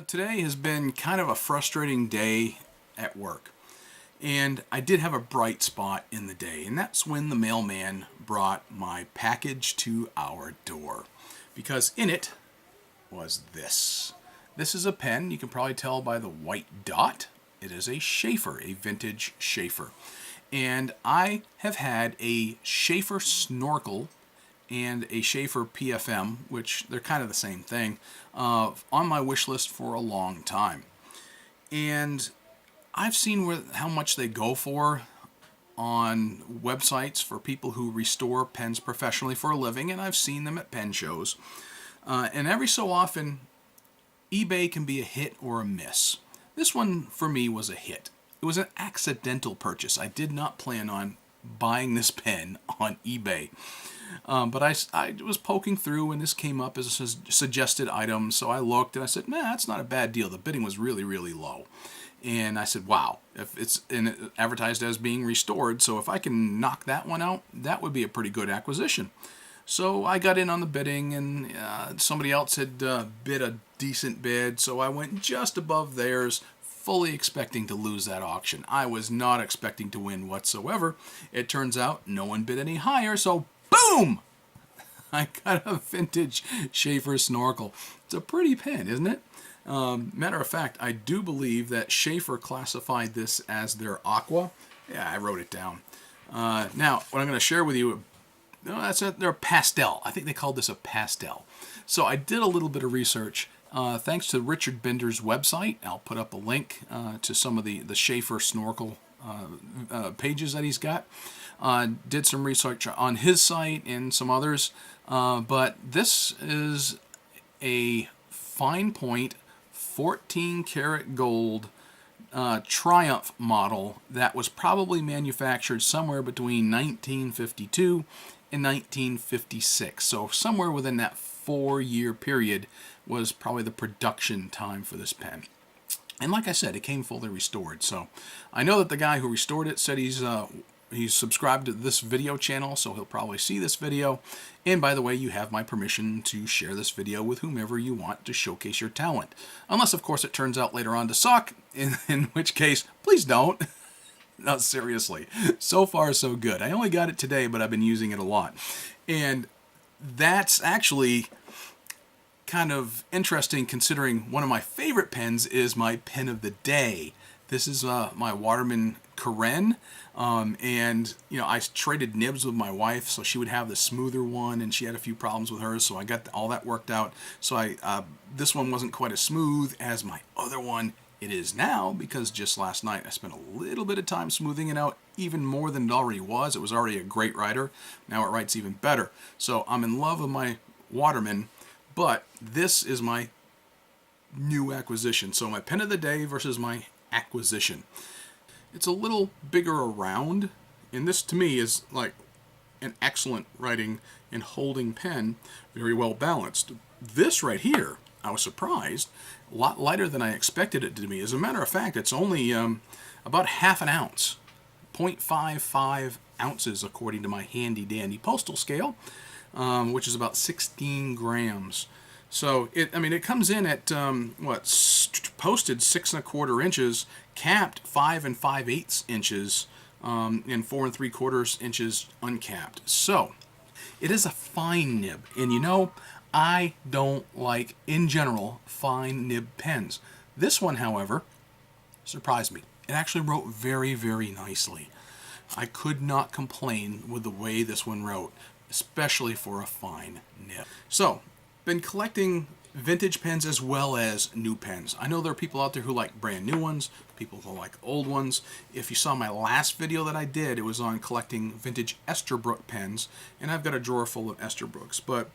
Today has been kind of a frustrating day at work, and I did have a bright spot in the day, and that's when the mailman brought my package to our door, because in it was this. This is a pen. You can probably tell by the white dot. It is a Sheaffer, a vintage Sheaffer. And I have had a Sheaffer Snorkel and a Sheaffer PFM, which they're kind of the same thing, on my wish list for a long time. And I've seen how much they go for on websites for people who restore pens professionally for a living, and I've seen them at pen shows. And every so often, eBay can be a hit or a miss. This one, for me, was a hit. It was an accidental purchase. I did not plan on buying this pen on eBay. But I was poking through, and this came up as a suggested item, so I looked, and I said, man, that's not a bad deal. The bidding was really, really low. And I said, wow, if it's advertised as being restored, so if I can knock that one out, that would be a pretty good acquisition. So I got in on the bidding, and somebody else had bid a decent bid, so I went just above theirs, fully expecting to lose that auction. I was not expecting to win whatsoever. It turns out no one bid any higher, so boom! I got a vintage Sheaffer Snorkel. It's a pretty pen, isn't it? Matter of fact, I do believe that Sheaffer classified this as their Aqua. Yeah, I wrote it down. Now, what I'm going to share with you, they're a pastel. I think they called this a pastel. So I did a little bit of research. Thanks to Richard Binder's website, I'll put up a link to some of the Sheaffer Snorkel pages that he's got. Did some research on his site and some others, but this is a fine point 14 karat gold Triumph model that was probably manufactured somewhere between 1952 and 1956. So somewhere within that 4-year period was probably the production time for this pen. And like I said, it came fully restored. So I know that the guy who restored it said he's subscribed to this video channel, so he'll probably see this video. And by the way, you have my permission to share this video with whomever you want to showcase your talent. Unless, of course, it turns out later on to suck, in which case, please don't. No, seriously. So far, so good. I only got it today, but I've been using it a lot. And that's actually kind of interesting, considering one of my favorite pens is my pen of the day. This is my Waterman Karen, and I traded nibs with my wife, so she would have the smoother one, and she had a few problems with hers, so I got all that worked out. So this one wasn't quite as smooth as my other one. It is now, because just last night I spent a little bit of time smoothing it out, even more than it already was. It was already a great writer. Now it writes even better. So I'm in love with my Waterman, but this is my new acquisition. So my pen of the day versus my acquisition. It's a little bigger around, and this to me is like an excellent writing and holding pen, very well balanced. This right here, I was surprised, a lot lighter than I expected it to be. As a matter of fact, it's only about half an ounce, 0.55 ounces according to my handy dandy postal scale, which is about 16 grams. So it comes in at posted 6 1/4 inches, capped 5 5/8 inches, and 4 3/4 inches uncapped. So it is a fine nib, and I don't like, in general, fine nib pens. This one, however, surprised me. It actually wrote very, very nicely. I could not complain with the way this one wrote, especially for a fine nib. So, been collecting vintage pens as well as new pens. I know there are people out there who like brand new ones, people who like old ones. If you saw my last video that I did, it was on collecting vintage Esterbrook pens, and I've got a drawer full of Esterbrooks. But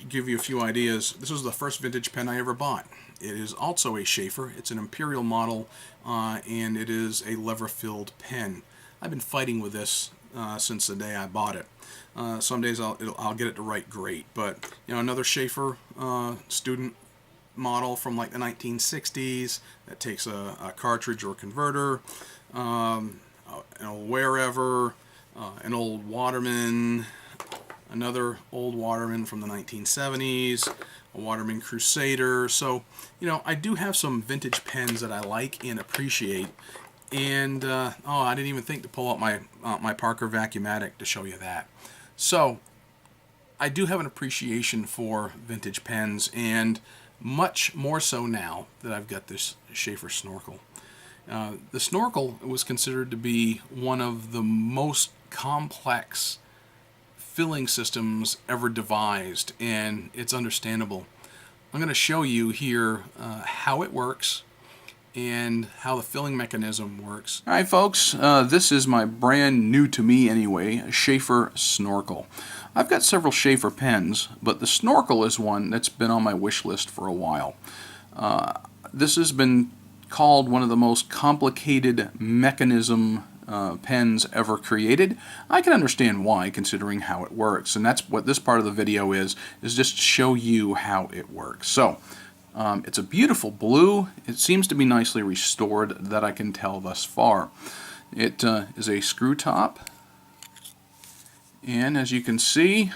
give you a few ideas. This was the first vintage pen I ever bought. It is also a Sheaffer. It's an Imperial model, and it is a lever-filled pen. I've been fighting with this since the day I bought it. Some days I'll get it to write great, but another Sheaffer student model from like the 1960s that takes a cartridge or converter, an old Wherever, an old Waterman, another old Waterman from the 1970s, a Waterman Crusader. So, you know, I do have some vintage pens that I like and appreciate. And, oh, I didn't even think to pull out my Parker Vacuumatic to show you that. So, I do have an appreciation for vintage pens, and much more so now that I've got this Sheaffer Snorkel. The Snorkel was considered to be one of the most complex filling systems ever devised, and it's understandable. I'm going to show you here how it works and how the filling mechanism works. All right, folks, this is my brand new to me anyway, Sheaffer Snorkel. I've got several Sheaffer pens, but the Snorkel is one that's been on my wish list for a while. This has been called one of the most complicated mechanism pens ever created. I can understand why, considering how it works, and that's what this part of the video is just to show you how it works. So, it's a beautiful blue. It seems to be nicely restored, that I can tell thus far. It is a screw top, and as you can see,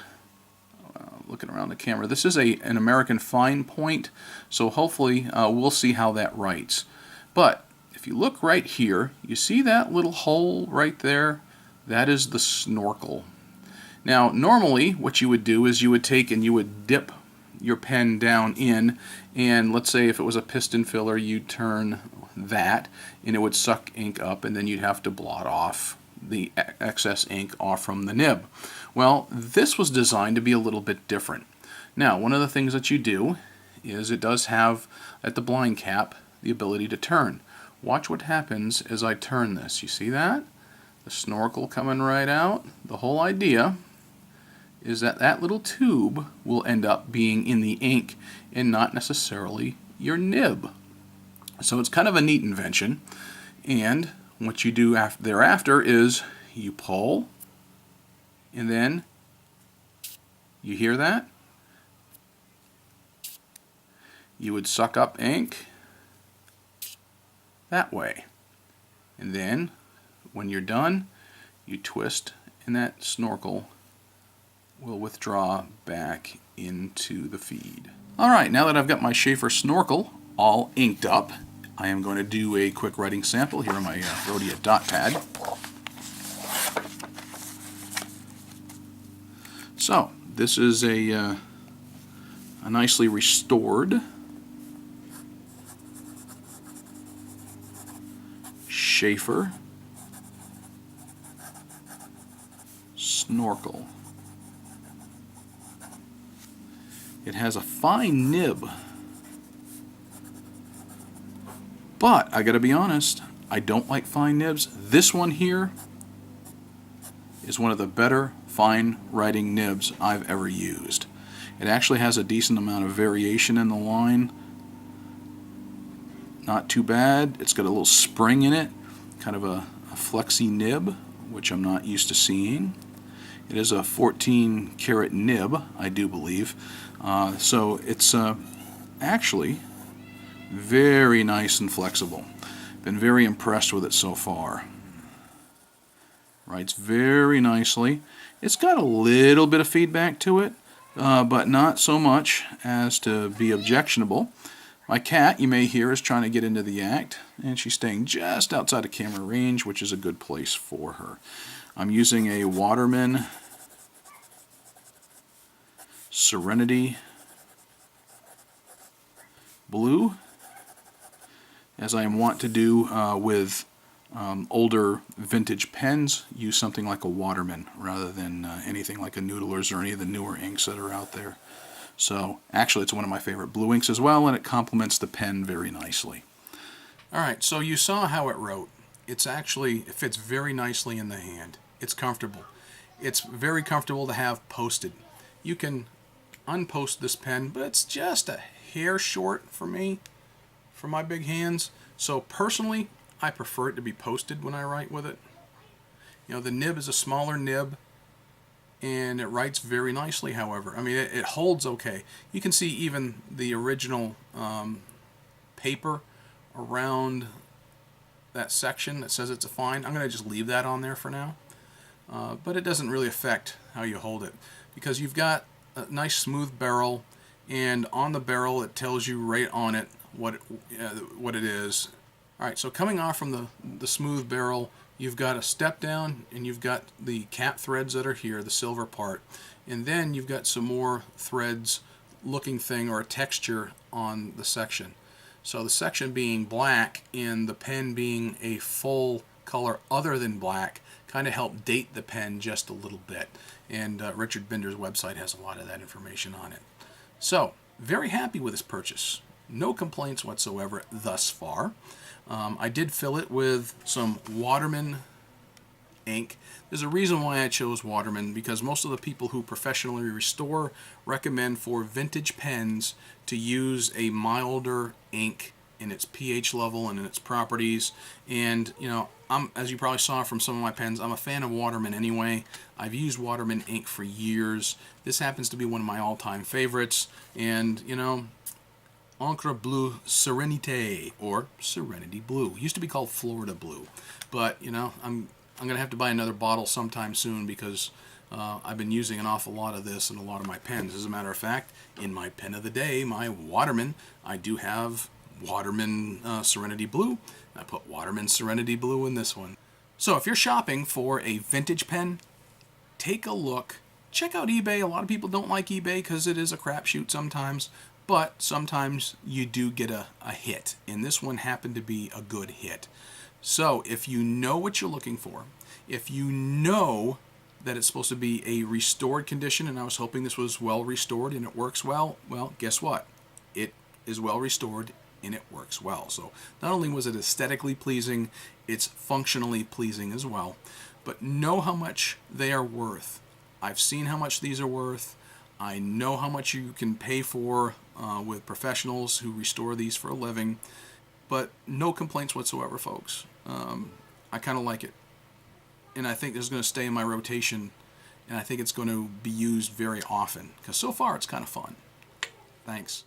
looking around the camera, this is an American fine point, so hopefully we'll see how that writes. But if you look right here, you see that little hole right there? That is the snorkel. Now, normally what you would do is you would take and you would dip your pen down in, and let's say if it was a piston filler, you'd turn that and it would suck ink up, and then you'd have to blot off the excess ink off from the nib. Well, this was designed to be a little bit different. Now, one of the things that you do is it does have at the blind cap the ability to turn. Watch what happens as I turn this. You see that? The snorkel coming right out. The whole idea is that that little tube will end up being in the ink and not necessarily your nib. So it's kind of a neat invention, and what you do thereafter is you pull, and then you hear that? You would suck up ink that way, and then when you're done, you twist, and that snorkel will withdraw back into the feed. Alright, now that I've got my Sheaffer Snorkel all inked up, I am going to do a quick writing sample here on my Rhodia dot pad. So, this is a nicely restored Sheaffer Snorkel. It has a fine nib, but I gotta be honest, I don't like fine nibs. This one here is one of the better fine writing nibs I've ever used. It actually has a decent amount of variation in the line. Not too bad. It's got a little spring in it, kind of a flexy nib, which I'm not used to seeing. It is a 14 karat nib, I do believe. So it's actually very nice and flexible. Been very impressed with it so far. Writes very nicely. It's got a little bit of feedback to it, but not so much as to be objectionable. My cat, you may hear, is trying to get into the act, and she's staying just outside of camera range, which is a good place for her. I'm using a Waterman Serenity Blue, as I want to do with older vintage pens. Use something like a Waterman rather than anything like a Noodler's or any of the newer inks that are out there. So actually it's one of my favorite blue inks as well, and it complements the pen very nicely. Alright, so you saw how it wrote. It fits very nicely in the hand. It's comfortable. It's very comfortable to have posted. You can unpost this pen, but it's just a hair short for me, for my big hands. So personally, I prefer it to be posted when I write with it. You know, the nib is a smaller nib, and it writes very nicely, however. I mean, it holds okay. You can see even the original paper around that section that says it's a fine. I'm going to just leave that on there for now. But it doesn't really affect how you hold it, because you've got a nice smooth barrel, and on the barrel it tells you right on it what it is. All right, so coming off from the smooth barrel, you've got a step down, and you've got the cap threads that are here, the silver part, and then you've got some more threads looking thing, or a texture on the section. So the section being black and the pen being a full color other than black kind of help date the pen just a little bit. And Richard Binder's website has a lot of that information on it. So, very happy with this purchase. No complaints whatsoever thus far. I did fill it with some Waterman ink. There's a reason why I chose Waterman, because most of the people who professionally restore recommend for vintage pens to use a milder ink in its pH level and in its properties. And you know, as you probably saw from some of my pens, I'm a fan of Waterman anyway. I've used Waterman ink for years. This happens to be one of my all-time favorites, and you know, Encre Bleu Serenité, or Serenity Blue. It used to be called Florida Blue, but you know, I'm going to have to buy another bottle sometime soon, because I've been using an awful lot of this in a lot of my pens. As a matter of fact, in my pen of the day, my Waterman, I do have Waterman Serenity Blue. I put Waterman Serenity Blue in this one. So if you're shopping for a vintage pen, take a look. Check out eBay. A lot of people don't like eBay because it is a crapshoot sometimes, but sometimes you do get a hit, and this one happened to be a good hit. So if you know what you're looking for, if you know that it's supposed to be a restored condition, and I was hoping this was well restored and it works well, well, guess what? It is well restored and it works well. So not only was it aesthetically pleasing, it's functionally pleasing as well. But know how much they are worth. I've seen how much these are worth. I know how much you can pay for with professionals who restore these for a living. But no complaints whatsoever, folks. I kind of like it. And I think this is going to stay in my rotation. And I think it's going to be used very often, because so far it's kind of fun. Thanks.